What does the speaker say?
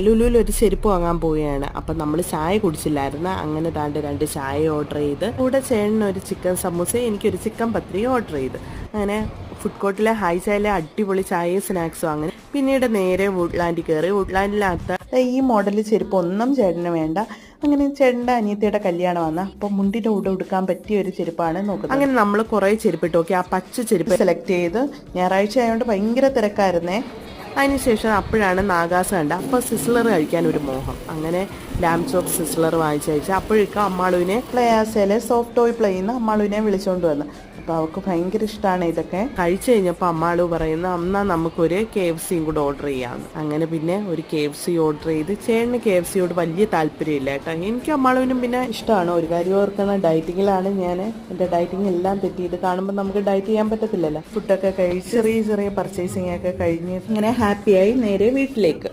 ലുലുവിൽ ഒരു ചെരുപ്പ് വാങ്ങാൻ പോവുകയാണ്. അപ്പം നമ്മൾ ചായ കുടിച്ചില്ലായിരുന്നു. അങ്ങനെ താണ്ട് 2 ചായ ഓർഡർ ചെയ്ത് കൂടെ ചേട്ടന് ഒരു ചിക്കൻ സമൂസ, എനിക്കൊരു ചിക്കൻ പത്രി ഓർഡർ ചെയ്ത് അങ്ങനെ ഫുഡ് കോർട്ടിലെ ഹൈചായിലെ അടിപൊളി ചായയും സ്നാക്സും. അങ്ങനെ പിന്നീട് നേരെ വുഡ്ലാൻഡിൽ കയറി. വുഡ്ലാൻഡിനകത്ത് ഈ മോഡൽ ചെരുപ്പ് ഒന്നും ചേട്ടന് വേണ്ട. അങ്ങനെ ചേട്ടൻ്റെ അനിയത്തിയുടെ കല്യാണം വന്ന അപ്പോൾ മുണ്ടിൻ്റെ കൂടെ ഉടുക്കാൻ പറ്റിയ ഒരു ചെരുപ്പാണ് നോക്കുന്നത്. അങ്ങനെ നമ്മൾ കുറേ ചെരുപ്പിട്ട് നോക്കി. ആ പച്ച ചെരുപ്പ് സെലക്ട് ചെയ്ത് ഞായറാഴ്ച ആയതുകൊണ്ട് ഭയങ്കര തിരക്കായിരുന്നേ. അതിനുശേഷം അപ്പോഴാണ് നാഗാസ് കണ്ട. അപ്പോൾ സിസ്ലർ കഴിക്കാൻ ഒരു മോഹം. അങ്ങനെ ലാം ചോപ്പ് സിസ്ലർ വാങ്ങിച്ചു. അപ്പോഴേക്കും അമ്മാളുവിനെ പ്ലയാസയിലെ സോഫ്റ്റ് ടോയ് പ്ലേയിൽ അമ്മാളുവിനെ വിളിച്ചുകൊണ്ട് വന്നു. അപ്പോൾ അവൾക്ക് ഭയങ്കര ഇഷ്ടമാണ് ഇതൊക്കെ. കഴിച്ചു കഴിഞ്ഞപ്പോൾ അമ്മാളു പറയുന്ന എന്നാൽ നമുക്കൊരു KFC കൂടെ ഓർഡർ ചെയ്യാമെന്ന്. അങ്ങനെ പിന്നെ ഒരു KFC ഓർഡർ ചെയ്ത്. ചേട്ടന് KFCയോട് വലിയ താല്പര്യമില്ല കേട്ടോ. എനിക്ക് അമ്മാളുവിനും പിന്നെ ഇഷ്ടമാണ്. ഒരു കാര്യം ഓർക്കണം, ഡയറ്റിങ്ങിലാണ് ഞാൻ. എൻ്റെ ഡയറ്റിങ് എല്ലാം തെറ്റി. ഇത് കാണുമ്പോൾ നമുക്ക് ഡയറ്റ് ചെയ്യാൻ പറ്റത്തില്ലല്ലോ. ഫുഡൊക്കെ കഴിച്ച് ചെറിയ പർച്ചേസിങ് ഒക്കെ കഴിഞ്ഞ് ഇങ്ങനെ ഹാപ്പിയായി നേരെ വീട്ടിലേക്ക്.